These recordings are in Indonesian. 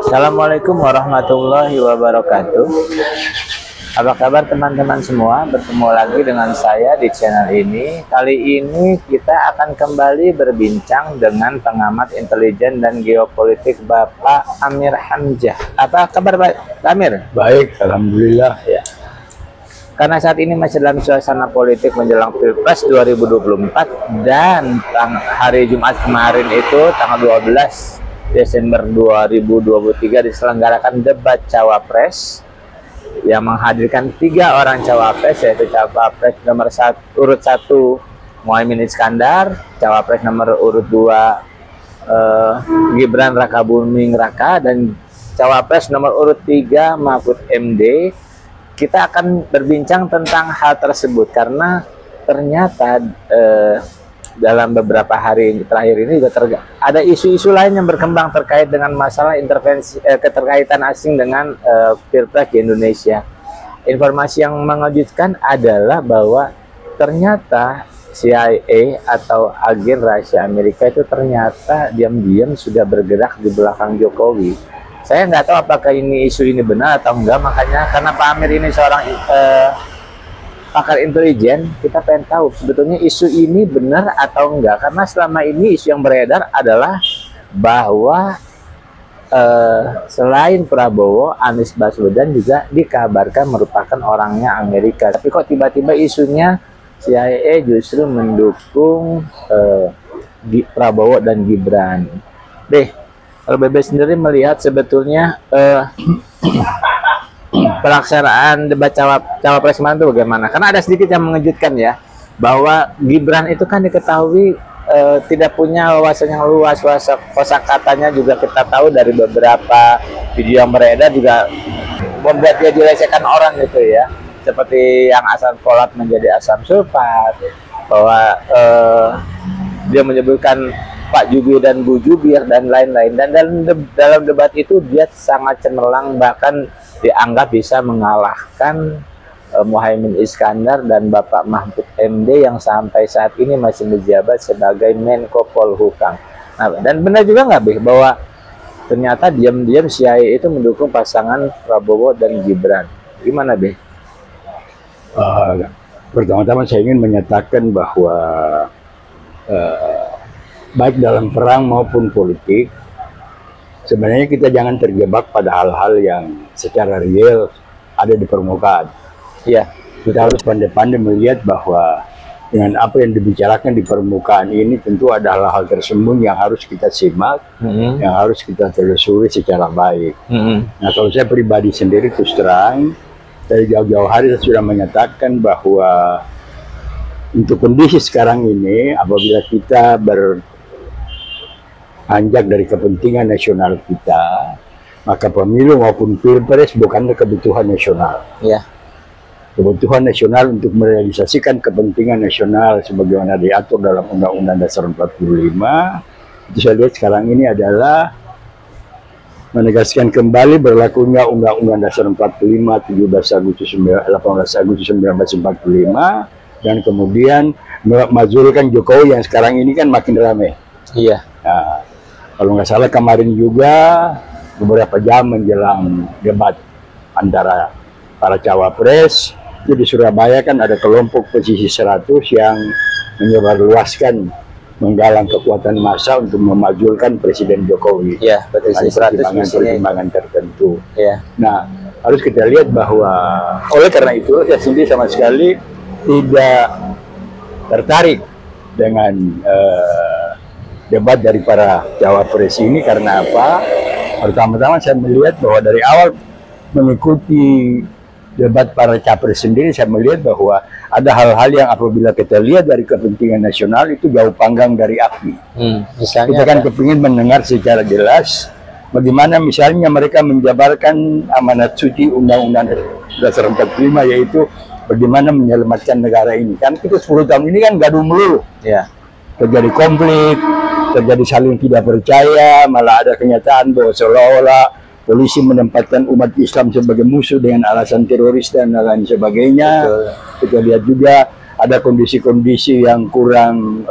Assalamualaikum warahmatullahi wabarakatuh. Apa kabar teman-teman semua? Bertemu lagi dengan saya di channel ini. Kali ini kita akan kembali berbincang dengan pengamat intelijen dan geopolitik Bapak Amir Hamzah. Apa kabar Pak Amir? Baik, alhamdulillah ya. Karena saat ini masih dalam suasana politik menjelang Pilpres 2024 dan hari Jumat kemarin itu tanggal 12 Desember 2023 diselenggarakan debat cawapres yang menghadirkan 3 orang cawapres, yaitu cawapres nomor urut 1 Muhaimin Iskandar, cawapres nomor urut 2 Gibran Rakabuming Raka, dan cawapres nomor urut 3 Mahfud MD. Kita akan berbincang tentang hal tersebut karena ternyata dalam beberapa hari terakhir ini juga ada isu-isu lain yang berkembang terkait dengan masalah intervensi keterkaitan asing dengan Pilpres di Indonesia. Informasi yang mengejutkan adalah bahwa ternyata CIA atau agen rahasia Amerika itu ternyata diam-diam sudah bergerak di belakang Jokowi. Saya nggak tahu apakah isu ini benar atau enggak, makanya karena Pak Amir ini seorang pakar intelijen, kita pengen tahu sebetulnya isu ini benar atau enggak, karena selama ini isu yang beredar adalah bahwa selain Prabowo, Anies Baswedan juga dikabarkan merupakan orangnya Amerika. Tapi kok tiba-tiba isunya CIA justru mendukung Prabowo dan Gibran. Kalau Bebe sendiri melihat sebetulnya pelaksanaan debat cawapres kemarin itu bagaimana? Karena ada sedikit yang mengejutkan ya, bahwa Gibran itu kan diketahui tidak punya wawasan yang luas, kosakatanya juga kita tahu dari beberapa video yang beredar juga membuat dia dilecehkan orang gitu ya, seperti yang asam folat menjadi asam sulfat, bahwa dia menyebutkan Pak Jubi dan Bu Jubir dan lain-lain, dan dalam debat itu dia sangat cemerlang, bahkan dianggap bisa mengalahkan Muhaimin Iskandar dan Bapak Mahfud MD yang sampai saat ini masih menjabat sebagai Menko Polhukam. Nah, dan benar juga nggak Beh, bahwa ternyata diam-diam CIA itu mendukung pasangan Prabowo dan Gibran. Gimana Beh? Pertama-tama saya ingin menyatakan bahwa baik dalam perang maupun politik, sebenarnya kita jangan terjebak pada hal-hal yang secara real ada di permukaan. Ya, kita harus pandai-pandai melihat bahwa dengan apa yang dibicarakan di permukaan ini tentu ada hal-hal tersembunyi yang harus kita simak, yang harus kita telusuri secara baik. Nah, kalau saya pribadi sendiri terus terang, dari jauh-jauh hari saya sudah menyatakan bahwa untuk kondisi sekarang ini, apabila kita beranjak dari kepentingan nasional kita, maka pemilu maupun pilpres bukanlah kebutuhan nasional. Ya. Kebutuhan nasional untuk merealisasikan kepentingan nasional sebagaimana diatur dalam Undang-Undang Dasar 45, itu saya lihat sekarang ini adalah menegaskan kembali berlakunya Undang-Undang Dasar 45, 18 Agustus 1945, dan kemudian memajulkan Jokowi yang sekarang ini kan makin ramai. Iya. Nah, kalau nggak salah kemarin juga beberapa jam menjelang debat antara para cawapres itu di Surabaya kan ada kelompok pesisir 100 yang menyebarluaskan, menggalang kekuatan massa untuk memajulkan Presiden Jokowi. Iya, pertimbangan tertentu. Iya. Nah, harus kita lihat bahwa oleh karena itu saya sendiri sama sekali tidak tertarik dengan debat dari para cawapres ini. Karena apa? Pertama-tama saya melihat bahwa dari awal mengikuti debat para capres sendiri, saya melihat bahwa ada hal-hal yang apabila kita lihat dari kepentingan nasional itu jauh panggang dari api. Kita kan kepingin mendengar secara jelas bagaimana misalnya mereka menjabarkan amanat suci Undang-Undang Dasar 45, yaitu bagaimana menyelamatkan negara ini. Kan kita 10 tahun ini kan gaduh melulu. Ya. Terjadi konflik, terjadi saling tidak percaya, malah ada kenyataan bahwa seolah-olah polisi menempatkan umat Islam sebagai musuh dengan alasan teroris dan lain sebagainya. Betul. Kita lihat juga ada kondisi-kondisi yang kurang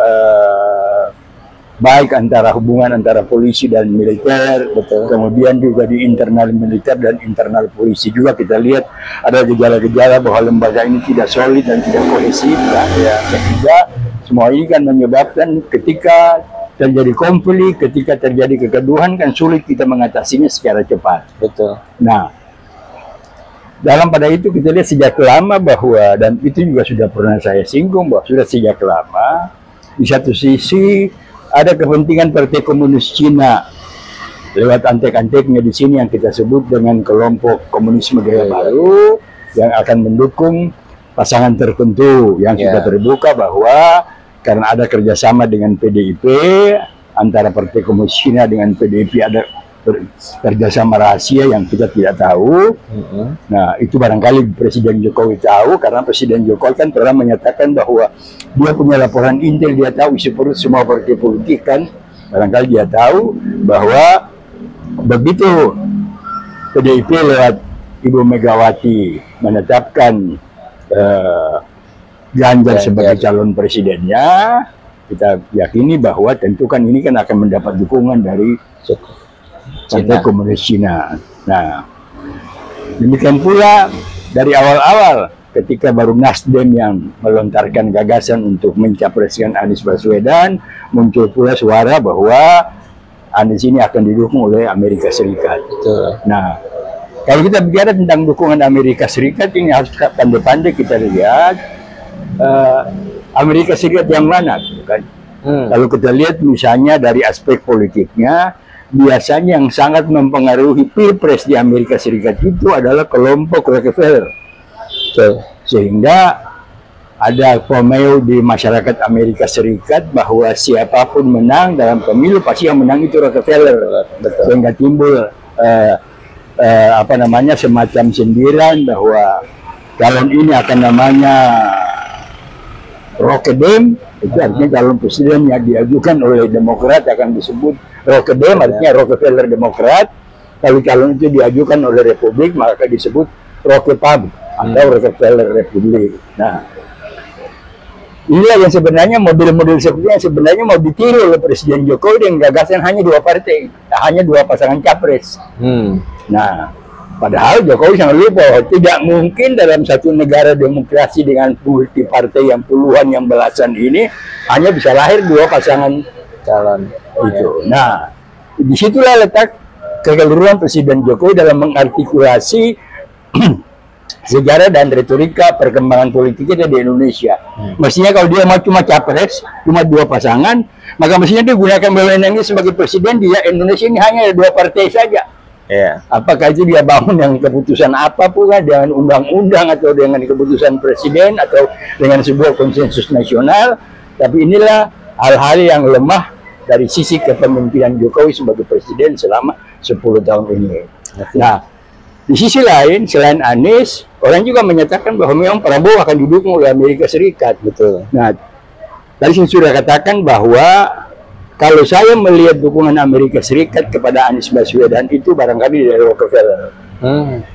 baik antara hubungan antara polisi dan militer, kemudian juga di internal militer dan internal polisi juga kita lihat ada gejala-gejala bahwa lembaga ini tidak solid dan tidak kohesif, sehingga semua ini kan menyebabkan ketika terjadi konflik, ketika terjadi kegaduhan kan sulit kita mengatasinya secara cepat. Betul. Nah, dalam pada itu kita lihat sejak lama bahwa, dan itu juga sudah pernah saya singgung, bahwa sudah sejak lama di satu sisi ada kepentingan Partai Komunis Cina lewat antek-anteknya di sini yang kita sebut dengan kelompok komunisme gaya baru yang akan mendukung pasangan tertentu yang sudah terbuka bahwa karena ada kerjasama dengan PDIP antara Partai Komunis Cina dengan PDIP ada kerjasama rahasia yang kita tidak tahu. Nah, itu barangkali Presiden Jokowi tahu karena Presiden Jokowi kan pernah menyatakan bahwa dia punya laporan intel, dia tahu isi perut semua partai politik kan. Barangkali dia tahu bahwa begitu PDIP lewat Ibu Megawati menetapkan Ganjar sebagai calon presidennya, kita yakini bahwa tentu kan ini kan akan mendapat dukungan dari Partai Komunis Cina. Nah, demikian pula dari awal-awal ketika baru Nasdem yang melontarkan gagasan untuk mencapreskan Anies Baswedan, muncul pula suara bahwa Anies ini akan didukung oleh Amerika Serikat. Nah, kalau kita bicara tentang dukungan Amerika Serikat ini harus pandai-pandai kita lihat Amerika Serikat yang mana, kan? Kalau kita lihat misalnya dari aspek politiknya, biasanya yang sangat mempengaruhi pilpres di Amerika Serikat itu adalah kelompok Rockefeller. Sehingga ada pemeo di masyarakat Amerika Serikat bahwa siapapun menang dalam pemilu pasti yang menang itu Rockefeller. Sehingga timbul apa namanya semacam sindiran bahwa calon ini akan namanya Rockedem, itu artinya calon presiden yang diajukan oleh Demokrat akan disebut Rockedem, artinya Rockefeller Demokrat. Kalau calon itu diajukan oleh Republik maka disebut Rockepub atau Rockefeller Republik. Nah, inilah yang sebenarnya model-model seperti yang sebenarnya mau ditiru oleh Presiden Jokowi dengan gagasan hanya dua partai, hanya dua pasangan capres. Nah, padahal Jokowi sangat lupa bahwa tidak mungkin dalam satu negara demokrasi dengan multi partai yang puluhan yang belasan ini hanya bisa lahir dua pasangan calon itu. Nah, disitulah letak kekeliruan Presiden Jokowi dalam mengartikulasi sejarah dan retorika perkembangan politiknya di Indonesia. Mestinya kalau dia mau cuma capres, cuma dua pasangan, maka mestinya dia gunakan BUMN ini sebagai presiden. Dia Indonesia ini hanya ada dua partai saja. Apakah itu dia bangun dengan keputusan apapun dengan undang-undang atau dengan keputusan presiden atau dengan sebuah konsensus nasional, tapi inilah hal-hal yang lemah dari sisi kepemimpinan Jokowi sebagai presiden selama 10 tahun ini. Nah, di sisi lain selain Anies, orang juga menyatakan bahwa memang Prabowo akan didukung oleh Amerika Serikat. Nah, tadi saya sudah katakan bahwa kalau saya melihat dukungan Amerika Serikat kepada Anies Baswedan itu barangkali dari Rockefeller.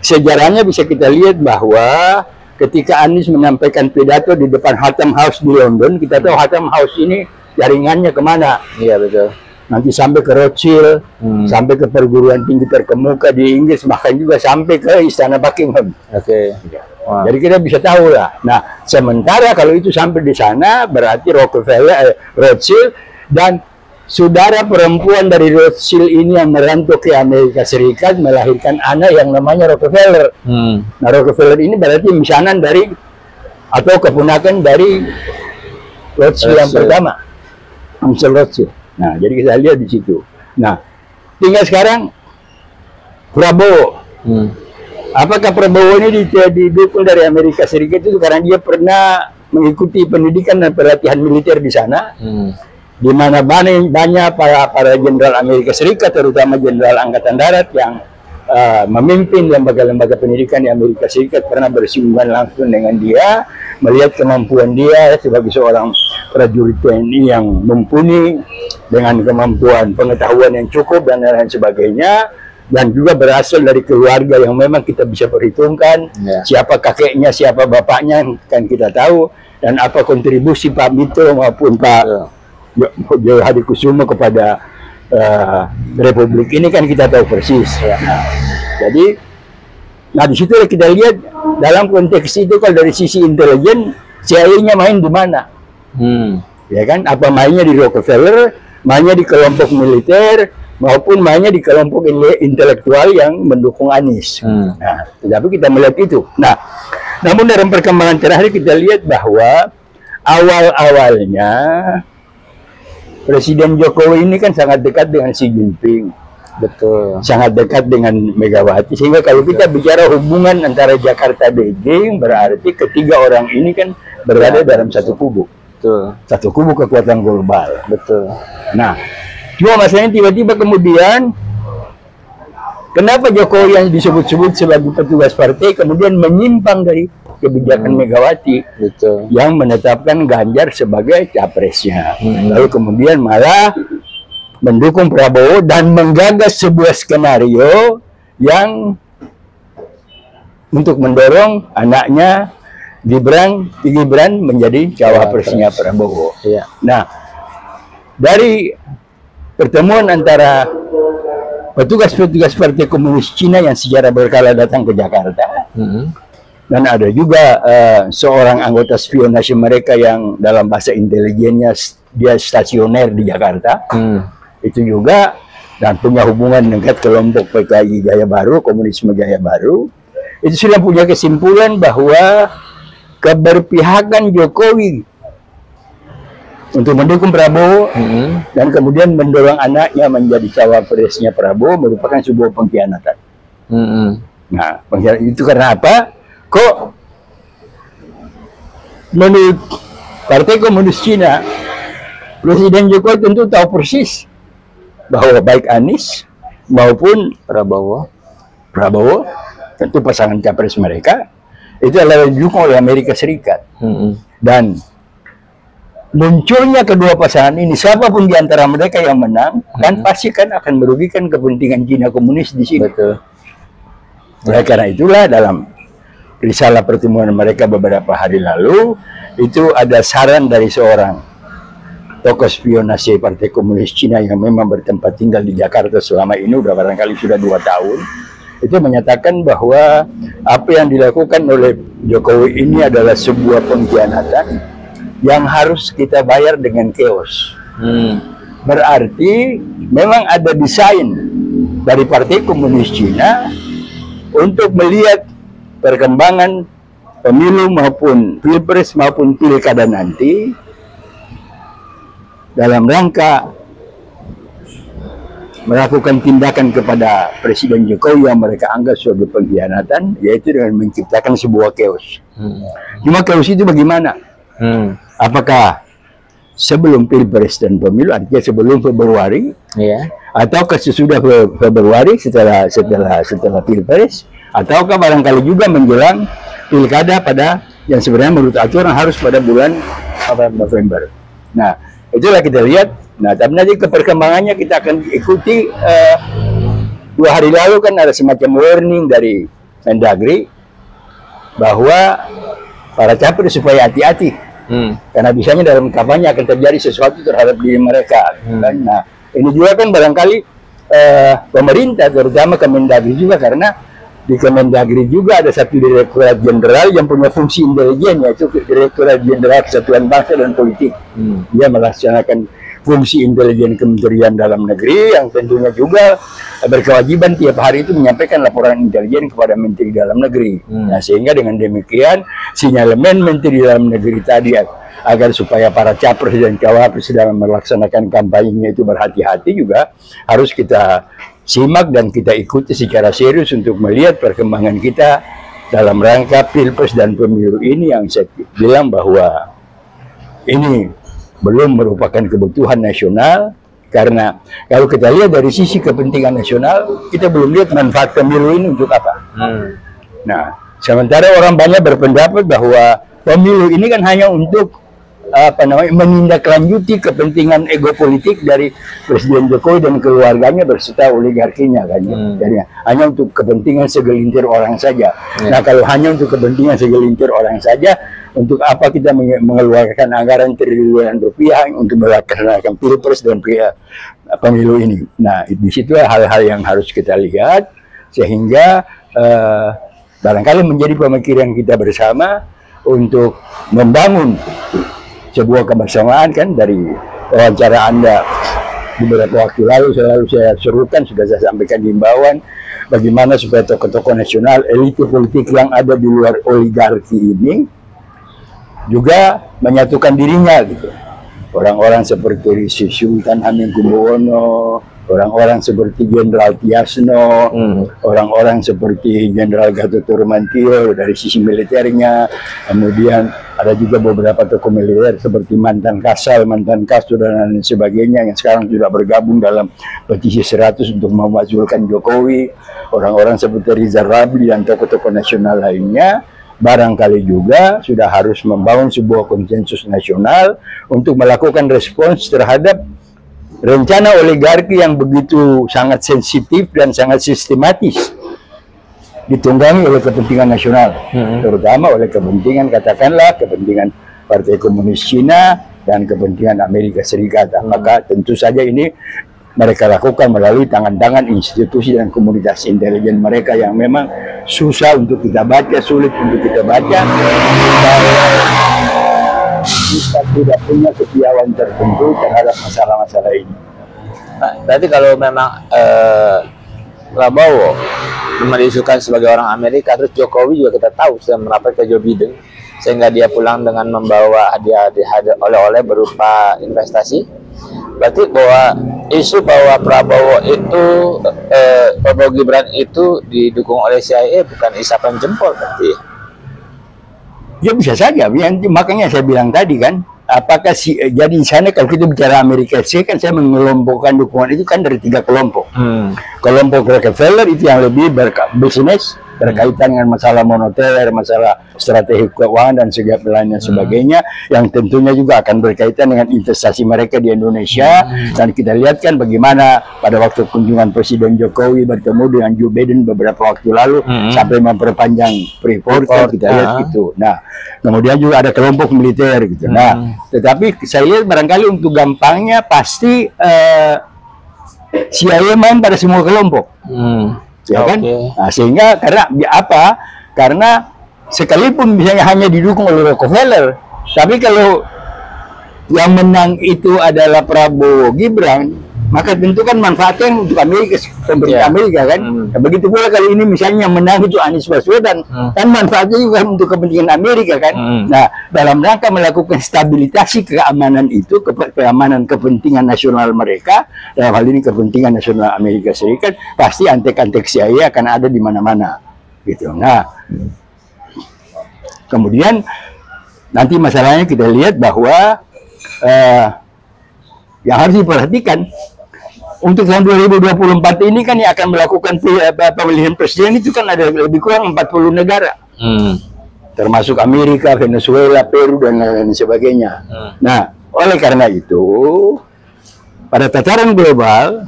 Sejarahnya bisa kita lihat bahwa ketika Anies menyampaikan pidato di depan Chatham House di London, kita tahu Chatham House ini jaringannya kemana? Iya betul. Nanti sampai ke Rothschild, sampai ke perguruan tinggi terkemuka di Inggris, bahkan juga sampai ke Istana Buckingham. Jadi kita bisa tahu lah. Nah, sementara kalau itu sampai di sana berarti Rockefeller, Rothschild dan saudara perempuan dari Rothschild ini yang merantau ke Amerika Serikat melahirkan anak yang namanya Rockefeller. Nah, Rockefeller ini berarti misanan dari atau keponakan dari Rothschild yang pertama, Amsel Rothschild. Nah, jadi kita lihat di situ. Nah, tinggal sekarang Prabowo. Apakah Prabowo ini didukung dari Amerika Serikat itu karena dia pernah mengikuti pendidikan dan pelatihan militer di sana? Di mana banyak para jenderal Amerika Serikat, terutama jenderal Angkatan Darat yang memimpin lembaga-lembaga pendidikan di Amerika Serikat pernah bersinggungan langsung dengan dia, melihat kemampuan dia sebagai seorang prajurit TNI yang mumpuni dengan kemampuan pengetahuan yang cukup dan lain sebagainya, dan juga berasal dari keluarga yang memang kita bisa perhitungkan siapa kakeknya, siapa bapaknya kan kita tahu, dan apa kontribusi Pak Mito maupun Pak Joyo Hadikusuma kepada Republik ini kan kita tahu persis. Ya. Jadi, nah di situ kita lihat dalam konteks itu kalau dari sisi intelijen, CIA-nya main di mana? Ya kan? Apa mainnya di Rockefeller, mainnya di kelompok militer, maupun mainnya di kelompok intelektual yang mendukung Anies. Nah, tetapi kita melihat itu. Nah, namun dalam perkembangan terakhir kita lihat bahwa awal-awalnya Presiden Jokowi ini kan sangat dekat dengan Xi Jinping. Betul. Sangat dekat dengan Megawati. Sehingga kalau kita bicara hubungan antara Jakarta Beijing, berarti ketiga orang ini kan berada dalam satu kubu. Betul. Satu kubu kekuatan global. Betul. Nah, cuma masalahnya tiba-tiba kemudian kenapa Jokowi yang disebut-sebut sebagai petugas partai kemudian menyimpang dari kebijakan Megawati, betul, yang menetapkan Ganjar sebagai capresnya. Lalu kemudian malah mendukung Prabowo dan menggagas sebuah skenario yang untuk mendorong anaknya Gibran menjadi cawapresnya Prabowo. Ya. Nah, dari pertemuan antara petugas-petugas Partai Komunis Cina yang secara berkala datang ke Jakarta, dan ada juga seorang anggota spionase mereka yang dalam bahasa intelijennya dia stasioner di Jakarta, itu juga, dan punya hubungan dengan kelompok PKI Gaya Baru, Komunisme Gaya Baru, itu sudah punya kesimpulan bahwa keberpihakan Jokowi untuk mendukung Prabowo dan kemudian mendorong anaknya menjadi cawapresnya Prabowo merupakan sebuah pengkhianatan. Nah, pengkhianatan itu karena apa? Kok menurut Partai Komunis Cina, Presiden Jokowi tentu tahu persis bahwa baik Anies maupun Prabowo tentu pasangan capres mereka itu adalah didukung oleh Amerika Serikat. Dan munculnya kedua pasangan ini, siapapun di antara mereka yang menang, kan pasti kan akan merugikan kepentingan Cina komunis di sini. Betul. Oleh karena itulah dalam risalah pertemuan mereka beberapa hari lalu, itu ada saran dari seorang tokoh spionase Partai Komunis Cina yang memang bertempat tinggal di Jakarta selama ini, udah barangkali sudah 2 tahun, itu menyatakan bahwa apa yang dilakukan oleh Jokowi ini adalah sebuah pengkhianatan yang harus kita bayar dengan chaos. Berarti memang ada desain dari Partai Komunis Cina untuk melihat perkembangan pemilu maupun pilpres maupun pilkada nanti dalam rangka melakukan tindakan kepada Presiden Jokowi yang mereka anggap sebagai pengkhianatan, yaitu dengan menciptakan sebuah chaos. Cuma chaos itu bagaimana? Apakah sebelum pilpres dan pemilu, artinya sebelum Februari, atau sesudah Februari setelah pilpres, ataukah barangkali juga menjelang pilkada pada yang sebenarnya menurut aturan harus pada bulan November. Nah, itulah kita lihat. Nah, tapi nanti perkembangannya kita akan ikuti. 2 hari lalu kan ada semacam warning dari Mendagri bahwa para capres supaya hati-hati, karena biasanya dalam kampanye akan terjadi sesuatu terhadap diri mereka. Nah, ini juga kan barangkali pemerintah, terutama Kemendagri juga, karena di Kemendagri juga ada satu Direktorat Jenderal yang punya fungsi intelijen, yaitu Direktorat Jenderal Kesatuan Bangsa dan Politik. Dia melaksanakan fungsi intelijen Kementerian Dalam Negeri yang tentunya juga berkewajiban tiap hari itu menyampaikan laporan intelijen kepada Menteri Dalam Negeri. Nah, sehingga dengan demikian sinyalemen Menteri Dalam Negeri tadi agar supaya para capres dan cawapres dalam melaksanakan kampanyenya itu berhati-hati juga harus kita simak dan kita ikuti secara serius untuk melihat perkembangan kita dalam rangka pilpres dan pemilu ini, yang saya bilang bahwa ini belum merupakan kebutuhan nasional, karena kalau kita lihat dari sisi kepentingan nasional, kita belum lihat manfaat pemilu ini untuk apa. Nah, sementara orang banyak berpendapat bahwa pemilu ini kan hanya untuk menindaklanjuti kepentingan ego politik dari Presiden Jokowi dan keluarganya berserta oligarkinya kan. Jadi hanya untuk kepentingan segelintir orang saja. Nah, kalau hanya untuk kepentingan segelintir orang saja, untuk apa kita mengeluarkan anggaran triliunan rupiah untuk melaksanakan pilpres dan pemilu ini. Nah, di situ hal-hal yang harus kita lihat sehingga barangkali menjadi pemikiran kita bersama untuk membangun sebuah kebersamaan. Kan dari wawancara Anda beberapa waktu lalu selalu saya serukan, sudah saya sampaikan di himbauan bagaimana supaya tokoh-tokoh nasional, elit politik yang ada di luar oligarki ini juga menyatukan dirinya gitu. Orang-orang seperti Sultan Hamengkubuwono, orang-orang seperti Jenderal Tiasno, orang-orang seperti Jenderal Gatot Nurmantio dari sisi militernya, kemudian ada juga beberapa tokoh militer seperti mantan Kasal, mantan Kasur dan lain sebagainya yang sekarang sudah bergabung dalam petisi 100 untuk memakzulkan Jokowi, orang-orang seperti Rizal Ramli dan tokoh-tokoh nasional lainnya. Barangkali juga sudah harus membangun sebuah konsensus nasional untuk melakukan respons terhadap rencana oligarki yang begitu sangat sensitif dan sangat sistematis ditunggangi oleh kepentingan nasional, terutama oleh kepentingan, katakanlah kepentingan Partai Komunis Cina dan kepentingan Amerika Serikat. Maka tentu saja ini mereka lakukan melalui tangan-tangan institusi dan komunitas intelijen mereka yang memang susah untuk kita baca, sulit untuk kita baca. Kita tidak punya kepiawaian tertentu terhadap masalah-masalah ini. Nah, berarti kalau memang Prabowo diisukan sebagai orang Amerika, terus Jokowi juga kita tahu sudah merapat ke Joe Biden, sehingga dia pulang dengan membawa hadiah oleh-oleh berupa investasi. Berarti bahwa isu bahwa Prabowo Gibran itu didukung oleh CIA bukan isapan jempol berarti. Ya bisa saja, makanya saya bilang tadi kan, apakah jadi di sana kalau kita bicara Amerika Serikat, saya mengelompokkan dukungan itu kan dari 3 kelompok. Kelompok Rockefeller itu yang lebih berbisnis, berkaitan dengan masalah moneter, masalah strategi keuangan dan lainnya sebagainya, yang tentunya juga akan berkaitan dengan investasi mereka di Indonesia. Dan kita lihat kan bagaimana pada waktu kunjungan Presiden Jokowi bertemu dengan Joe Biden beberapa waktu lalu sampai memperpanjang Freeport, kan kita lihat gitu. Nah, kemudian juga ada kelompok militer gitu. Nah, tetapi saya lihat barangkali untuk gampangnya pasti CIA main pada semua kelompok. Ya kan? Nah, sehingga karena apa? Karena sekalipun misalnya hanya didukung oleh Rockefeller, tapi kalau yang menang itu adalah Prabowo Gibran, maka tentu kan manfaatnya untuk Amerika, pemerintah Amerika kan. Nah, begitu pula kali ini misalnya yang menang itu Anies Baswedan, kan manfaatnya juga untuk kepentingan Amerika kan. Nah, dalam rangka melakukan stabilisasi keamanan itu, keamanan kepentingan nasional mereka, dalam hal ini kepentingan nasional Amerika Serikat, pasti antek-antek CIA akan ada di mana-mana gitu. Nah, kemudian nanti masalahnya kita lihat bahwa yang harus diperhatikan untuk tahun 2024 ini kan yang akan melakukan pemilihan presiden itu kan ada lebih kurang 40 negara, termasuk Amerika, Venezuela, Peru dan lain sebagainya. Nah, oleh karena itu pada tataran global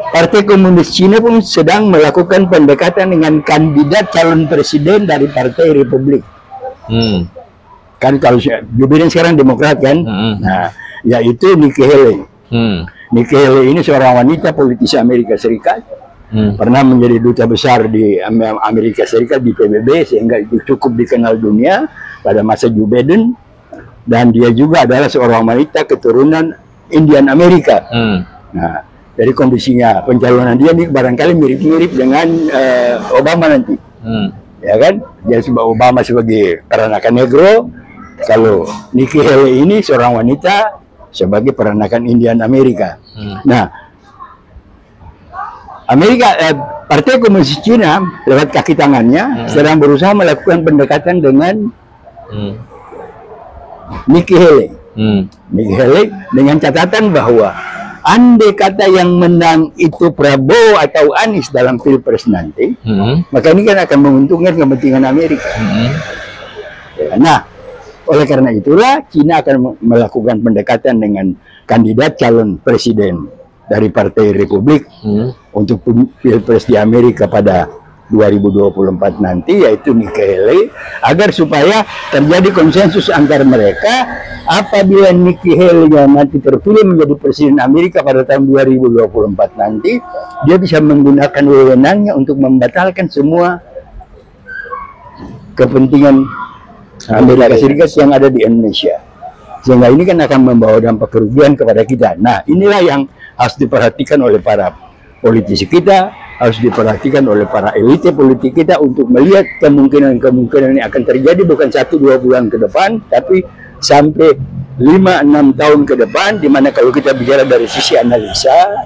Partai Komunis Cina pun sedang melakukan pendekatan dengan kandidat calon presiden dari Partai Republik. Kan kalau Joe Biden sekarang Demokrat kan, nah yaitu Nikki Haley. Nikki Haley ini seorang wanita politisi Amerika Serikat, pernah menjadi duta besar di Amerika Serikat di PBB sehingga itu cukup dikenal dunia pada masa Joe Biden, dan dia juga adalah seorang wanita keturunan Indian Amerika. Nah, dari kondisinya pencalonan dia nih barangkali mirip-mirip dengan Obama nanti, ya kan? Dia sebab Obama sebagai peranakan negro, kalau Nikki Haley ini seorang wanita sebagai peranakan Indian Amerika. Nah, Partai Komunis Cina lewat kaki tangannya sedang berusaha melakukan pendekatan dengan Nikki Haley. Nikki Haley dengan catatan bahwa andai kata yang menang itu Prabowo atau Anies dalam Pilpres nanti, maka ini kan akan menguntungkan kepentingan Amerika. Nah, oleh karena itulah Cina akan melakukan pendekatan dengan kandidat calon presiden dari Partai Republik untuk Pilpres di Amerika pada 2024 nanti, yaitu Nikki Haley, agar supaya terjadi konsensus antar mereka. Apabila Nikki Haley yang nanti terpilih menjadi presiden Amerika pada tahun 2024 nanti, dia bisa menggunakan wewenangnya untuk membatalkan semua kepentingan Amerika Serikat yang ada di Indonesia. Sehingga ini kan akan membawa dampak kerugian kepada kita. Nah, inilah yang harus diperhatikan oleh para politisi kita, harus diperhatikan oleh para elite politik kita untuk melihat kemungkinan-kemungkinan yang akan terjadi bukan 1-2 bulan ke depan, tapi sampai 5-6 tahun ke depan, di mana kalau kita bicara dari sisi analisa,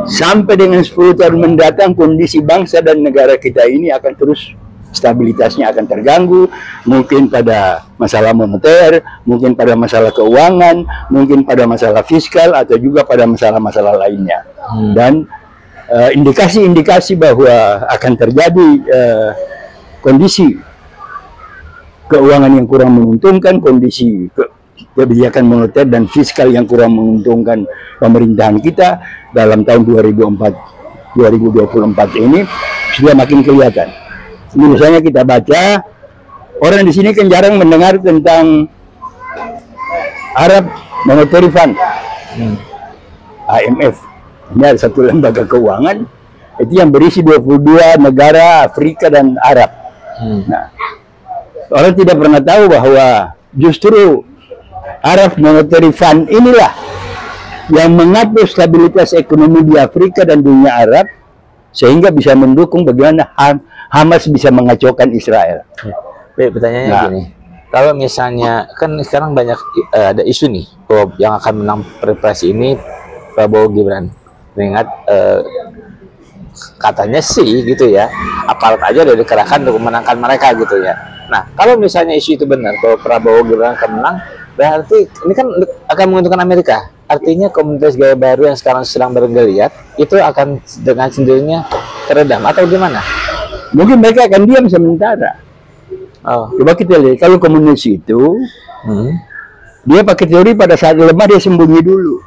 sampai dengan 10 tahun mendatang kondisi bangsa dan negara kita ini akan terus stabilitasnya akan terganggu, mungkin pada masalah moneter, mungkin pada masalah keuangan, mungkin pada masalah fiskal, atau juga pada masalah-masalah lainnya. Dan indikasi-indikasi bahwa akan terjadi kondisi keuangan yang kurang menguntungkan, kondisi kebijakan moneter dan fiskal yang kurang menguntungkan pemerintahan kita dalam tahun 2024 ini sudah makin kelihatan. Misalnya kita baca, orang di sini kan jarang mendengar tentang Arab Monetary Fund, IMF. Ini ada satu lembaga keuangan, itu yang berisi 22 negara Afrika dan Arab. Nah, orang tidak pernah tahu bahwa justru Arab Monetary Fund inilah yang mengatur stabilitas ekonomi di Afrika dan dunia Arab, sehingga bisa mendukung bagaimana Hamas bisa mengacaukan Israel. Pertanyaannya gini, kalau misalnya kan sekarang banyak ada isu nih bahwa yang akan menang Pilpres ini Prabowo Gibran, mengingat katanya sih gitu ya, aparat aja udah dikerahkan untuk memenangkan mereka gitu ya. Nah, kalau misalnya isu itu benar bahwa Prabowo Gibran akan menang, berarti ini kan akan menguntungkan Amerika. Artinya komunitas gaya baru yang sekarang sedang bergeliat itu akan dengan sendirinya teredam atau gimana? Mungkin mereka akan diam sementara. Coba kita lihat, kalau komunis itu dia pakai teori pada saat lemah dia sembunyi dulu.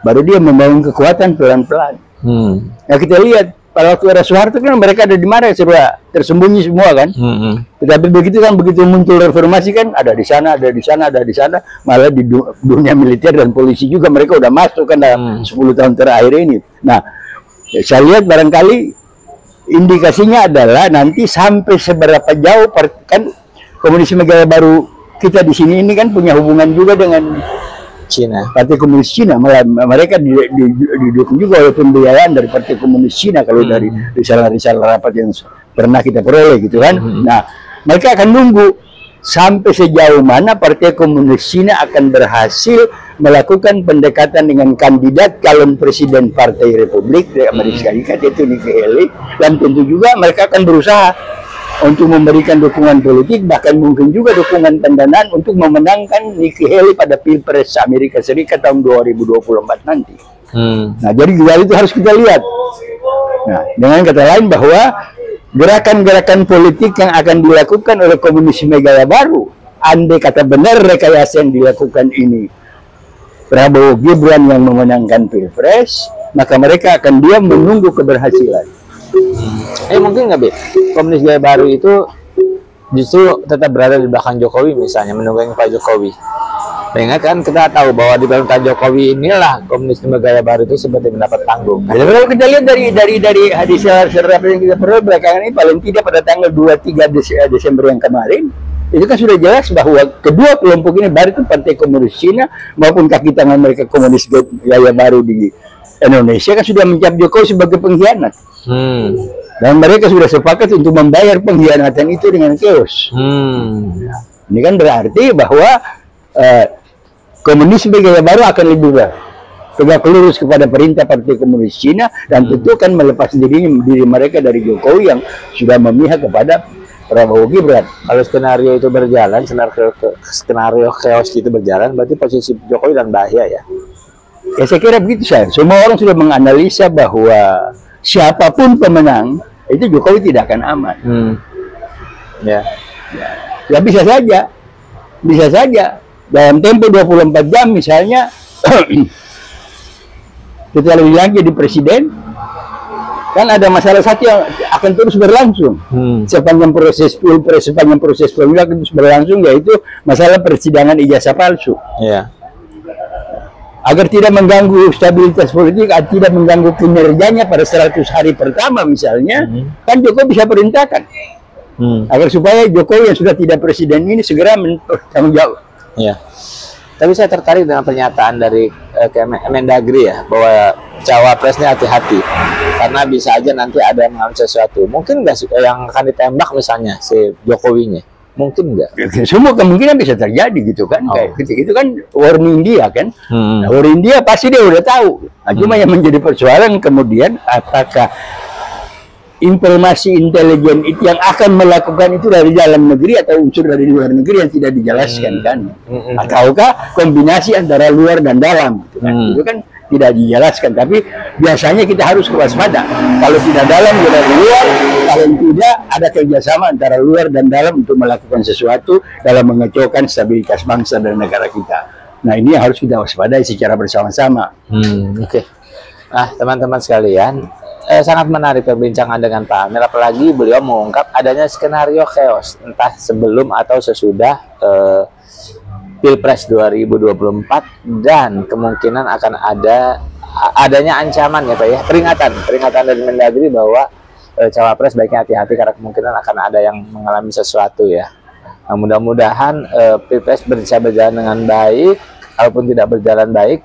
Baru dia membangun kekuatan pelan-pelan. Nah, kita lihat pada waktu era Soeharto kan mereka ada di mana, sudah tersembunyi semua kan. Tetapi begitu muncul reformasi kan, ada di sana, ada di sana, ada di sana. Malah di dunia militer dan polisi juga mereka udah masuk kan dalam 10 tahun terakhir ini. Nah, saya lihat barangkali indikasinya adalah nanti sampai seberapa jauh kan komunisme gaya baru kita di sini ini kan punya hubungan juga dengan Cina, Partai Komunis Cina. Malah mereka didukung juga oleh pembiayaan dari Partai Komunis Cina kalau dari risalah-risalah rapat yang pernah kita peroleh gitu kan. Nah, mereka akan nunggu sampai sejauh mana Partai Komunis Cina akan berhasil melakukan pendekatan dengan kandidat calon presiden Partai Republik dari Amerika Serikat, yaitu Nikki Haley, dan tentu juga mereka akan berusaha untuk memberikan dukungan politik, bahkan mungkin juga dukungan pendanaan untuk memenangkan Nikki Haley pada Pilpres Amerika Serikat tahun 2024 nanti. Nah, jadi juga itu harus kita lihat. Nah, dengan kata lain bahwa gerakan-gerakan politik yang akan dilakukan oleh komunisme gaya baru, andai kata benar rekayasa yang dilakukan ini Prabowo Gibran yang memenangkan Pilpres, maka mereka akan diam menunggu keberhasilan. Mungkin nggak, Be? Komunis gaya baru itu justru tetap berada di belakang Jokowi misalnya, menunggangi Pak Jokowi. Mengingat kan kita tahu bahwa di pemerintahan Jokowi inilah komunisme gaya baru itu seperti mendapat panggung. Jadi kalau kita lihat dari hadis serap yang kita peroleh belakangan ini, paling tidak pada tanggal 23 Desember yang kemarin, itu kan sudah jelas bahwa kedua kelompok ini, baik itu Partai Komunis Cina maupun kaki tangan mereka komunis gaya baru di Indonesia, kan sudah mencap Jokowi sebagai pengkhianat. Dan mereka sudah sepakat untuk membayar pengkhianatan itu dengan chaos. Ini kan berarti bahwa komunisme gaya baru akan lebih tegak lurus kepada perintah Partai Komunis Cina, dan tentu kan melepas diri mereka dari Jokowi yang sudah memihak kepada Prabowo Gibran. Kalau skenario itu berjalan, skenario chaos itu berjalan, berarti posisi Jokowi dan bahaya ya? Ya, saya kira begitu saya. Semua orang sudah menganalisa bahwa siapapun pemenang, itu Jokowi tidak akan aman. Ya bisa saja. Dalam tempo 24 jam misalnya, kita lebih lagi di presiden, kan ada masalah satu yang akan terus berlangsung sepanjang proses pilpres, sepanjang proses pemilu akan terus berlangsung, yaitu masalah persidangan ijazah palsu. Iya. Agar tidak mengganggu stabilitas politik, tidak mengganggu kinerjanya pada 100 hari pertama misalnya, kan Jokowi bisa perintahkan agar supaya Jokowi yang sudah tidak presiden ini segera bertanggung jawab. Iya. Tapi saya tertarik dengan pernyataan dari Kemendagri ya, bahwa cawapresnya hati-hati karena bisa aja nanti ada yang mengalami sesuatu. Mungkin nggak yang akan ditembak misalnya si Jokowinya? Mungkin nggak? Semua kemungkinan bisa terjadi gitu kan. Kayak itu kan warning dia kan. Nah, warning dia pasti dia udah tahu. Nah, cuma yang menjadi persoalan kemudian apakah informasi intelijen itu yang akan melakukan itu dari dalam negeri atau unsur dari luar negeri yang tidak dijelaskan kan, ataukah kombinasi antara luar dan dalam gitu kan. Itu kan tidak dijelaskan, tapi biasanya kita harus waspada kalau tidak dalam dari luar, kalau tidak ada kerjasama antara luar dan dalam untuk melakukan sesuatu dalam mengecokkan stabilitas bangsa dan negara kita. Nah, ini harus kita waspadai secara bersama-sama. Oke. Nah, teman-teman sekalian, sangat menarik perbincangan dengan Pak Amir, apalagi beliau mengungkap adanya skenario chaos entah sebelum atau sesudah Pilpres 2024 dan kemungkinan akan adanya ancaman ya Pak ya, peringatan dari Mendagri bahwa cawapres baiknya hati-hati karena kemungkinan akan ada yang mengalami sesuatu ya. Nah, mudah-mudahan Pilpres bisa berjalan dengan baik, kalaupun tidak berjalan baik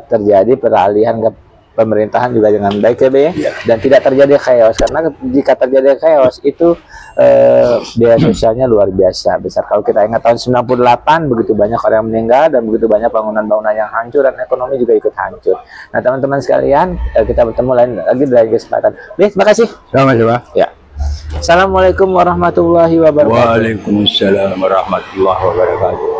terjadi peralihan ke pemerintahan juga dengan baik ya, dan tidak terjadi chaos, karena jika terjadi chaos itu biaya sosialnya luar biasa besar. Kalau kita ingat tahun 98 begitu banyak orang yang meninggal dan begitu banyak bangunan-bangunan yang hancur dan ekonomi juga ikut hancur. Nah, teman-teman sekalian, kita bertemu lagi dari kesempatan. Terima kasih. Sama-sama. Ya. Assalamualaikum warahmatullahi wabarakatuh. Waalaikumsalam warahmatullahi wabarakatuh.